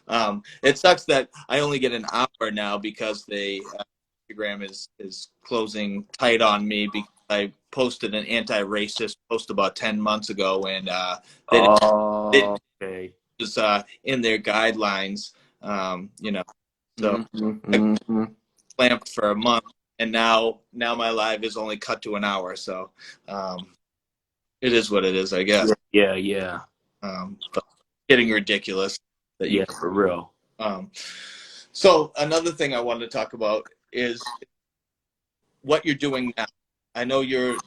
Yeah. It sucks that I only get an hour now because Instagram is closing tight on me because I posted an anti-racist post about 10 months ago, and they Oh, it okay. was in their guidelines, you know. So Mm-hmm, I mm-hmm. clamped for a month, and now my live is only cut to an hour. So um, it is what it is, I guess. Yeah, yeah, But getting ridiculous that you. yeah, for real. Um, so another thing I wanted to talk about is what you're doing now. I know you're.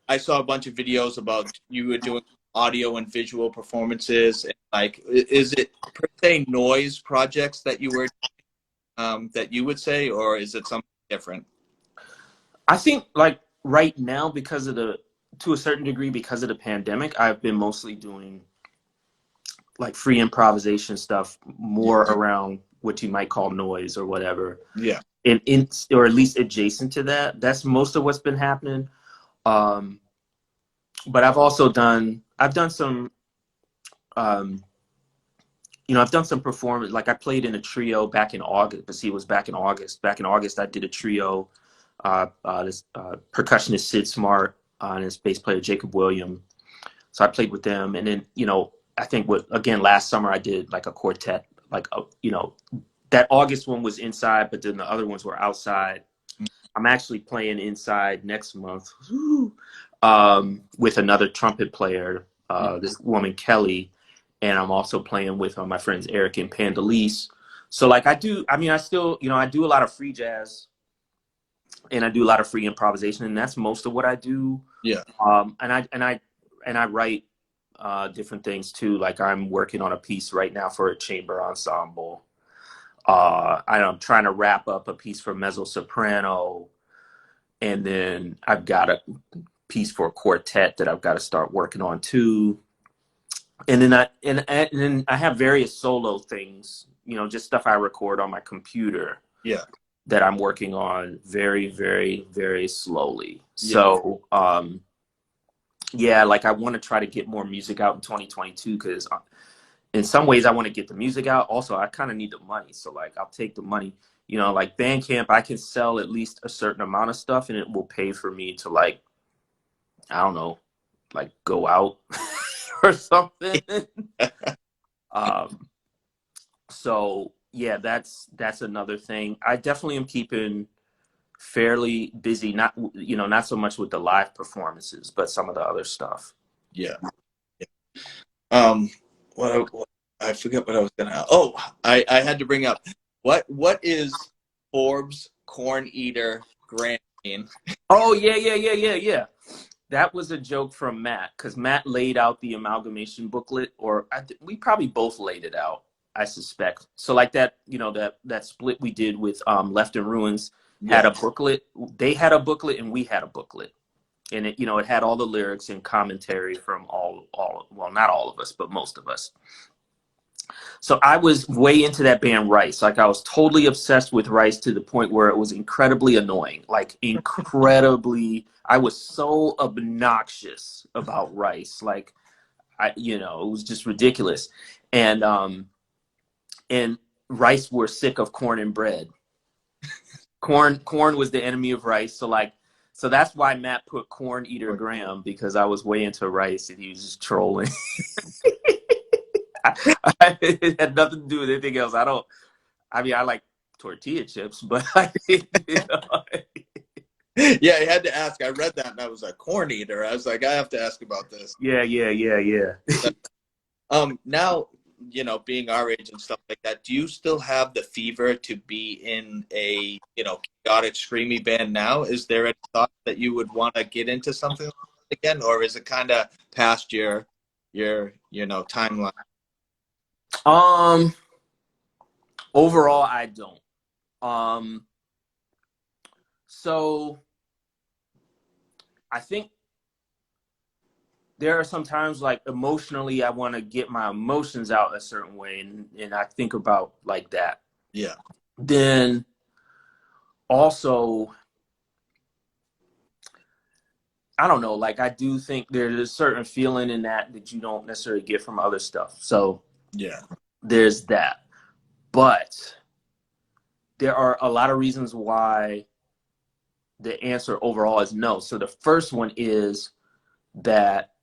I saw a bunch of videos about you were doing audio and visual performances, and like, is it per se noise projects that you were that you would say, or is it something different? I think, like, right now, because of to a certain degree, because of the pandemic, I've been mostly doing, like, free improvisation stuff, Yeah. more around what you might call noise or whatever, Yeah. and or at least adjacent to that. That's most of what's been happening. Um, but I've done some, um, you know, I've done some performance. Like, I played in a trio back in August. But see, it was back in August. Back in August, I did a trio. This percussionist Sid Smart and his bass player Jacob William. So I played with them, and then, you know, I think last summer I did like a quartet. Like, you know, that August one was inside, but then the other ones were outside. I'm actually playing inside next month, with another trumpet player, this woman Kelly, and I'm also playing with my friends Eric and Pandalise. So, like, I still, you know, I do a lot of free jazz and I do a lot of free improvisation, and that's most of what I do. Yeah. And I write different things too. Like, I'm working on a piece right now for a chamber ensemble. I'm trying to wrap up a piece for mezzo soprano, and then I've got a piece for a quartet that I've got to start working on too. And then and then I have various solo things, you know, just stuff I record on my computer Yeah. that I'm working on very, very, very slowly. Yeah. So, yeah, like, I want to try to get more music out in 2022 because in some ways I want to get the music out. Also, I kind of need the money. So, like, I'll take the money, you know, like Bandcamp, I can sell at least a certain amount of stuff and it will pay for me to, like, I don't know, like, go out or something. um, so yeah, that's another thing. I definitely am keeping fairly busy, not, you know, not so much with the live performances, but some of the other stuff. Yeah. Yeah. Um, what I forget what I was gonna. Oh, I had to bring up what is Forbes Corn Eater Grand mean? Oh, yeah, yeah, yeah, yeah, yeah. That was a joke from Matt, because Matt laid out the amalgamation booklet, or we probably both laid it out, I suspect. So, like, that, you know, that split we did with Left in Ruins had Yeah. a booklet. They had a booklet and we had a booklet. And it, you know, it had all the lyrics and commentary from well, not all of us, but most of us. So I was way into that band Rice. Like, I was totally obsessed with Rice to the point where it was incredibly annoying. Like, incredibly, I was so obnoxious about Rice. Like, you know, it was just ridiculous. And and rice were sick of corn and bread. Corn was the enemy of rice. So that's why Matt put Corn Eater Graham, because I was way into rice and he was just trolling. It had nothing to do with anything else. I mean, I like tortilla chips, but you know. Yeah, I had to ask. I read that and I was a corn eater. I was like, I have to ask about this. Yeah. Now, you know, being our age and stuff like that, do you still have the fever to be in a, you know, chaotic, screamy band now? Is there any thought that you would want to get into something like that again, or is it kind of past your, you know, timeline? Overall, I don't. So I think there are some times like emotionally, I want to get my emotions out a certain way, and I think about like that. Yeah. Then also, I don't know, like I do think there's a certain feeling in that you don't necessarily get from other stuff. So yeah, there's that. But there are a lot of reasons why the answer overall is no. So the first one is that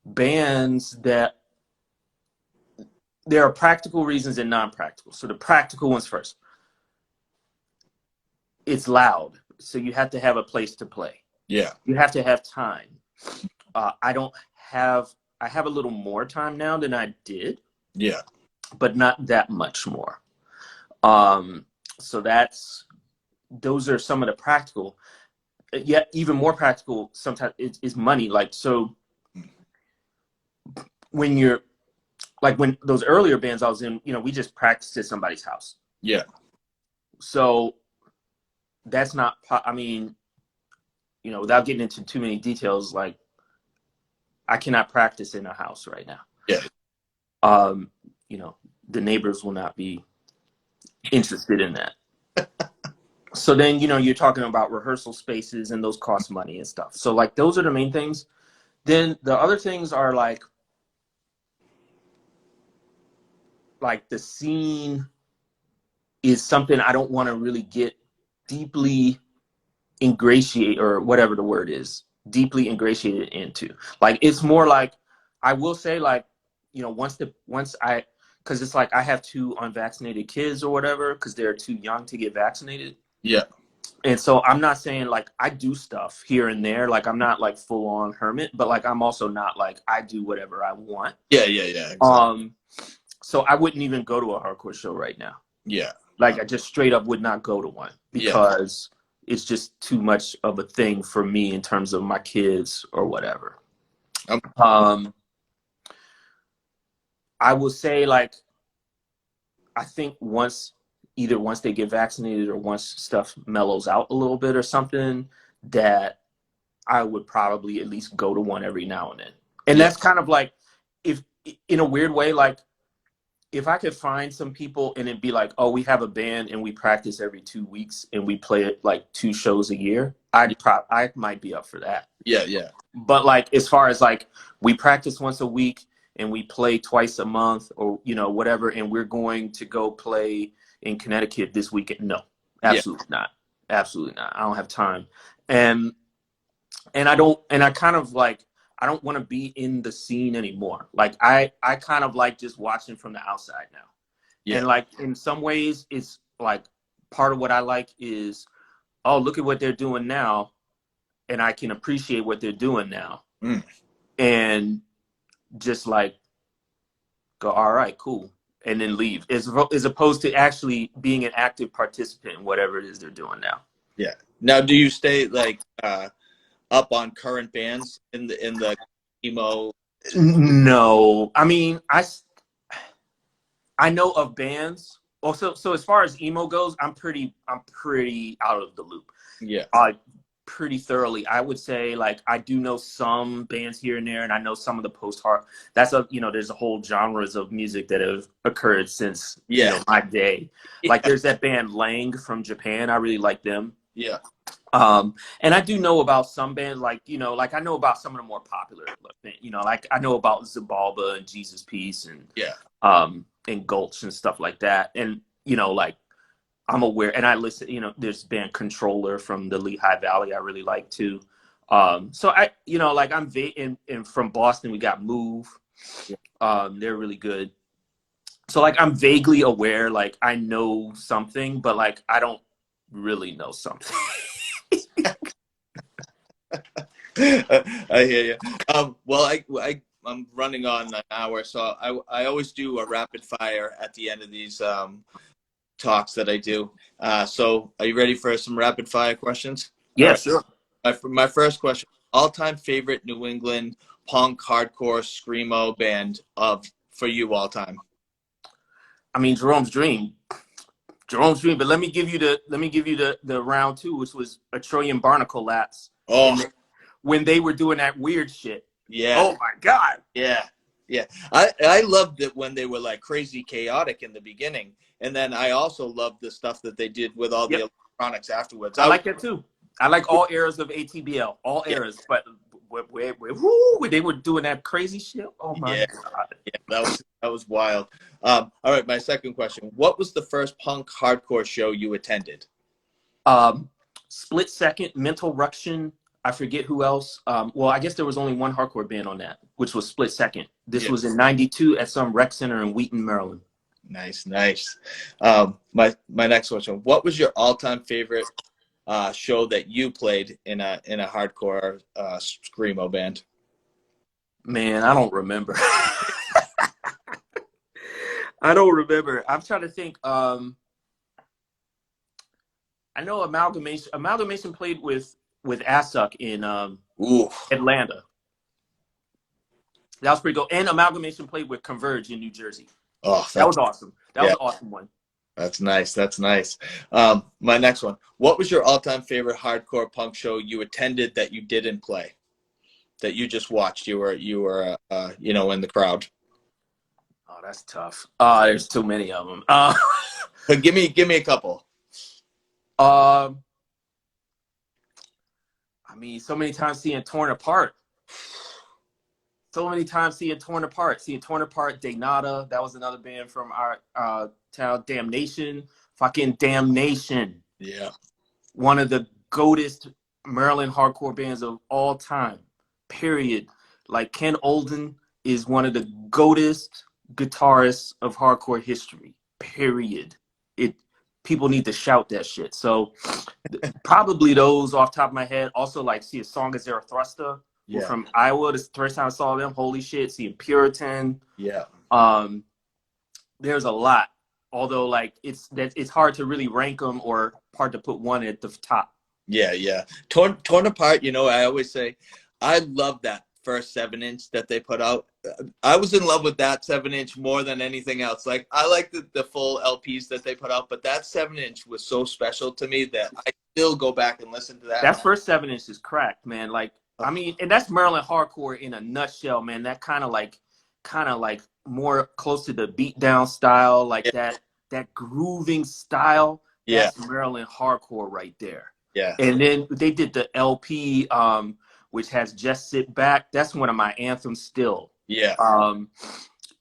bands that there are practical reasons and non-practical. So the practical ones first. It's loud, so you have to have a place to play. Yeah. You have to have time. I have a little more time now than I did. Yeah. But not that much more. So those are some of the practical. Yet even more practical sometimes is money. Like, so when you're like, when those earlier bands I was in, you know, we just practiced at somebody's house. Yeah. So that's not, I mean, you know, without getting into too many details, like I cannot practice in a house right now. Yeah. You know, the neighbors will not be interested in that. So then, you know, you're talking about rehearsal spaces and those cost money and stuff. So like, those are the main things. Then the other things are like the scene is something I don't want to really get deeply ingratiate, or whatever the word is, deeply ingratiated into. Like, it's more like, I will say, like, you know, because it's like I have 2 unvaccinated kids or whatever, because they're too young to get vaccinated. Yeah. And so I'm not saying like I do stuff here and there, like I'm not like full on hermit, but like I'm also not like I do whatever I want. Yeah. Exactly. So I wouldn't even go to a hardcore show right now. Yeah. Like I just straight up would not go to one, because it's just too much of a thing for me in terms of my kids or whatever. I will say, like, I think once they get vaccinated or once stuff mellows out a little bit or something, that I would probably at least go to one every now and then. And that's kind of like, if in a weird way, like if I could find some people and it'd be like, oh, we have a band and we practice every 2 weeks and we play it like 2 shows a year, I might be up for that. Yeah. But like, as far as like, we practice once a week and we play twice a month, or, you know, whatever, and we're going to go play in Connecticut this weekend. No, absolutely not. Absolutely not. I don't have time. And I kind of like, I don't want to be in the scene anymore. Like I kind of like just watching from the outside now. Yeah. And like, in some ways it's like, part of what I like is, oh, look at what they're doing now, and I can appreciate what they're doing now. And just like go, all right, cool, and then leave, as opposed to actually being an active participant in whatever it is they're doing now. Yeah. Now, do you stay like up on current bands in the emo? No, I mean, I know of bands. Also, so as far as emo goes, I'm pretty out of the loop. Yeah. Pretty thoroughly. I would say, like, I do know some bands here and there, and I know some of the post-hard. That's there's a whole genres of music that have occurred since you know, my day. Like, there's that band Lang from Japan. I really like them. Yeah. And I do know about some bands, like, you know, like I know about some of the more popular, you know, like I know about Zabalba and Jesus Piece Yeah. and Gulch and stuff like that. And, you know, like I'm aware, and I listen, you know, there's band Controller from the Lehigh Valley I really like too. So I, you know, like and from Boston, we got Move. They're really good. So like I'm vaguely aware, like I know something, but like I don't really know something. I hear you. Well, I'm running on an hour, so I always do a rapid fire at the end of these talks that I do. So are you ready for some rapid fire questions? All Yeah, right. sure. My first question: all-time favorite New England punk, hardcore, screamo band for you all time? I mean, Jerome's Dream. Jerome's Dream, but let me give you the round two, which was a Trillion Barnacle Laps. Oh, And when they were doing that weird shit. yeah. Oh my God. Yeah, yeah. I loved it when they were like crazy chaotic in the beginning, and then I also loved the stuff that they did with all the Yep. electronics afterwards. I like that too. I like all eras of ATBL, all Yeah, eras. But when they were doing that crazy shit, oh my yeah, God. yeah. That was wild. All right, my second question: what was the first punk hardcore show you attended? Um, Split Second, Mental Ruction. I forget who else. Well, I guess there was only one hardcore band on that, which was Split Second. This Yeah, was in '92 at some rec center in Wheaton, Maryland. nice, nice. My next question: what was your all-time favorite show that you played in a hardcore screamo band? Man, I don't remember. I don't remember. I'm trying to think. I know Amalgamation played with Assuck in Ooh, Atlanta. That was pretty good. And Amalgamation played with Converge in New Jersey. oh, That was awesome. That was yeah. an awesome one. That's nice. That's nice. My next one. What was your all-time favorite hardcore punk show you attended that you didn't play, that you just watched? You were in the crowd. Oh, that's tough. There's too many of them. But give me a couple. Um, I mean, so many times seeing Torn Apart. So many times seeing Torn Apart. Seeing Torn Apart, Daynata. That was another band from our town. Damnation. Fucking Damnation. Yeah. One of the goatest Maryland hardcore bands of all time. Period. Like Ken Olden is one of the goatest guitarists of hardcore history. Period. It People need to shout that shit. So probably those off the top of my head. Also, like, see a song of Zarathustra, who Yeah. from Iowa. This is the first time I saw them. Holy shit. Seeing Puritan. Yeah. There's a lot. Although, like, it's hard to really rank them or hard to put one at the top. Yeah. Yeah. Torn apart. I always say, I love that first 7-inch that they put out. I was in love with that 7-inch more than anything else. Like, I like the full LPs that they put out, but that 7-inch was so special to me that I still go back and listen to that. That first 7-inch is cracked, man. Like, I mean, and that's Maryland hardcore in a nutshell, man. That kind of like more close to the beatdown style, like Yeah. that grooving style. Yeah. That's Maryland hardcore right there. Yeah. And then they did the LP, which has Just Sit Back. That's one of my anthems still. Yeah.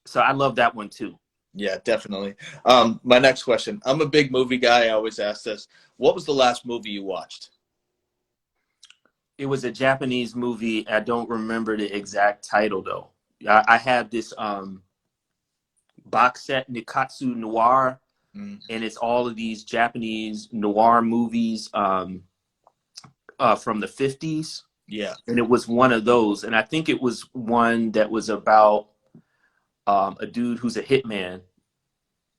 So I love that one too. Yeah, definitely. My next question. I'm a big movie guy. I always ask this. What was the last movie you watched? It was a Japanese movie. I don't remember the exact title though. I had this box set, Nikatsu Noir, Mm. and it's all of these Japanese noir movies from the 50s. Yeah. And it was one of those. And I think it was one that was about a dude who's a hitman,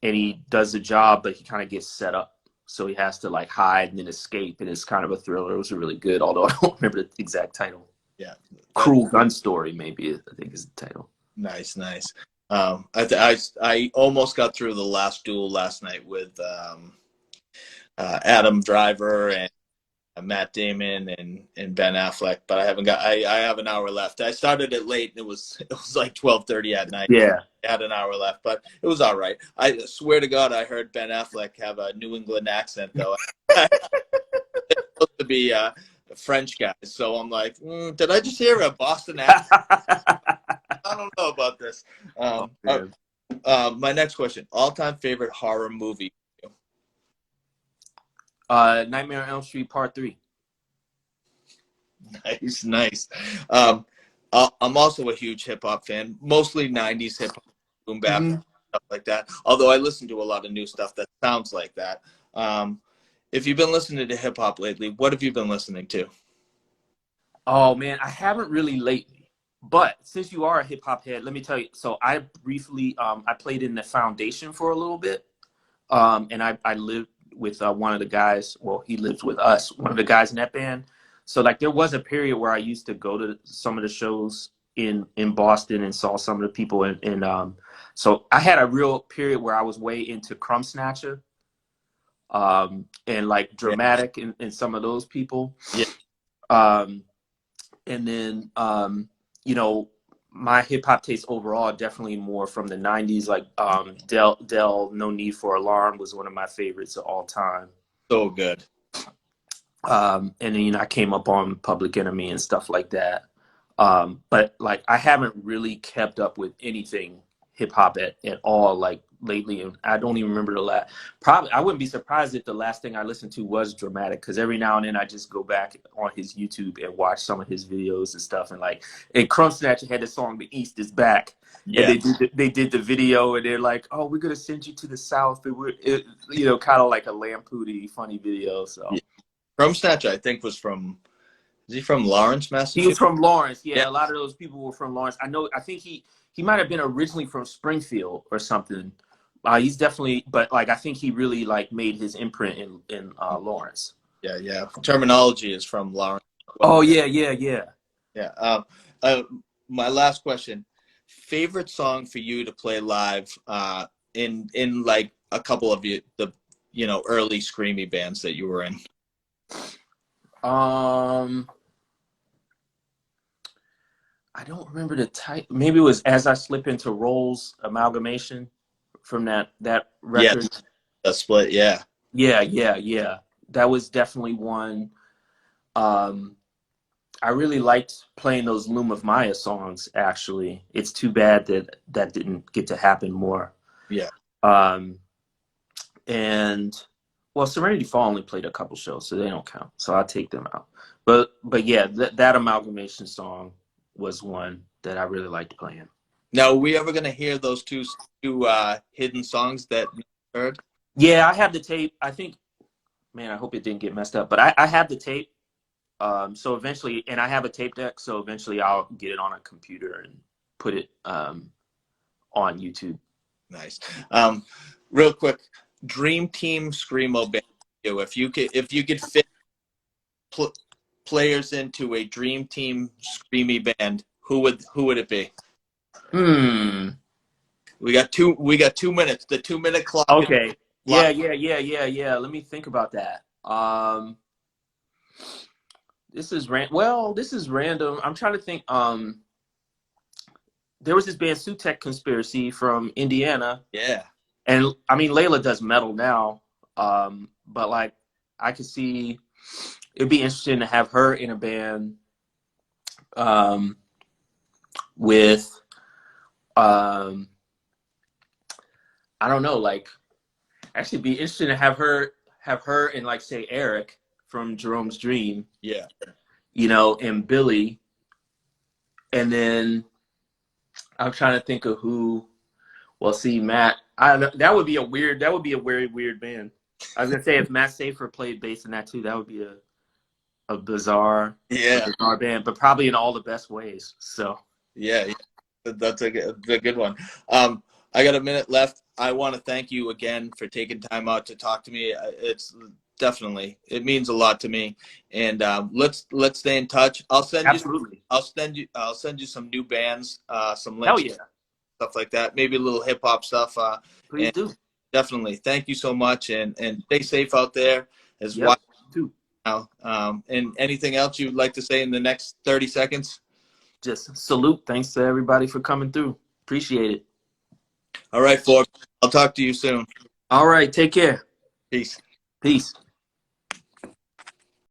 and he does the job, but he kind of gets set up. So he has to like hide and then escape. And it's kind of a thriller. It was really good, although I don't remember the exact title. Yeah. Cruel Gun Story, maybe, I think is the title. Nice, nice. I almost got through the last duel last night with Adam Driver and Matt Damon and Ben Affleck, but I haven't got. I have an hour left. I started it late, and it was like 12:30 at night. Yeah. I had an hour left, but it was all right. I swear to God, I heard Ben Affleck have a New England accent, though. be French guys. So I'm like, did I just hear a Boston accent? I don't know about this. My next question: all-time favorite horror movie? Nightmare on Elm Street Part 3. Nice, nice. I'm also a huge hip hop fan, mostly '90s hip hop, boom bap, stuff like that. Although I listen to a lot of new stuff that sounds like that. If you've been listening to hip hop lately, what have you been listening to? Oh man, I haven't really lately. But since you are a hip hop head, let me tell you. So I briefly, I played in the Foundation for a little bit, and I lived with one of the guys. Well, he lives with us, one of the guys in that band. So like there was a period where I used to go to some of the shows in Boston and saw some of the people, and so I had a real period where I was way into Crumb Snatcher, and like Dramatic and some of those people. Yeah. And then, you know, my hip hop taste overall definitely more from the 90s. Like Dell, No Need for Alarm was one of my favorites of all time. So good. And then, you know, I came up on Public Enemy and stuff like that. But like, I haven't really kept up with anything hip hop at all, like lately. And I don't even remember the last, probably, I wouldn't be surprised if the last thing I listened to was Dramatic. Cause every now and then I just go back on his YouTube and watch some of his videos and stuff. And like, and Crumb Snatcher had the song, The East Is Back. Yeah. And they did the video and they're like, oh, we're going to send you to the South. It, you know, kind of like a lampoony, funny video. So. Yeah. Crumb Snatcher, I think, was from, is he from Lawrence, Massachusetts? He was from Lawrence. Yeah, a lot of those people were from Lawrence. I think he might have been originally from Springfield or something. He's definitely, but like I think he really like made his imprint in Lawrence. Yeah. Terminology is from Lawrence. Oh yeah. Yeah. My last question: favorite song for you to play live in like a couple of the early screamy bands that you were in? I don't remember the title. Maybe it was As I Slip Into Roles, Amalgamation, from that record. Yeah, the split. Yeah. That was definitely one. I really liked playing those Loom of Maya songs. Actually, it's too bad that didn't get to happen more. Yeah. And well, Serenity Fall only played a couple shows, so they don't count. So I'll take them out. But yeah, that Amalgamation song was one that I really liked playing. Now, are we ever gonna hear those two hidden songs that you heard? Yeah, I have the tape. I think, man, I hope it didn't get messed up. But I have the tape. So eventually, and I have a tape deck. So eventually, I'll get it on a computer and put it on YouTube. Nice. Real quick, Dream Team Screamo band. If you could fit players into a Dream Team screamy band, who would it be? We got 2 minutes. The 2-minute clock. Okay. Yeah. Let me think about that. This is random. I'm trying to think. There was this band Sutek Conspiracy from Indiana. Yeah. And I mean, Layla does metal now. But like, I could see it'd be interesting to have her in a band with I don't know, like actually it'd be interesting to have her and like say Eric from Jerome's Dream. Yeah. You know, and Billy. And then I'm trying to think of who. Well, see, Matt, that would be a very weird band. I was gonna say if Matt Safer played bass in that too, that would be a bizarre band, but probably in all the best ways. So yeah, that's a good one. I got a minute left. I want to thank you again for taking time out to talk to me. It means a lot to me. And let's stay in touch. I'll send you some new bands, some links. Hell yeah. Stuff like that. Maybe a little hip hop stuff. Please do. Definitely. Thank you so much, and stay safe out there as well. Too. Now, and anything else you'd like to say in the next 30 seconds? Just salute. Thanks to everybody for coming through. Appreciate it. All right, Forbes. I'll talk to you soon. All right. Take care. Peace. Peace.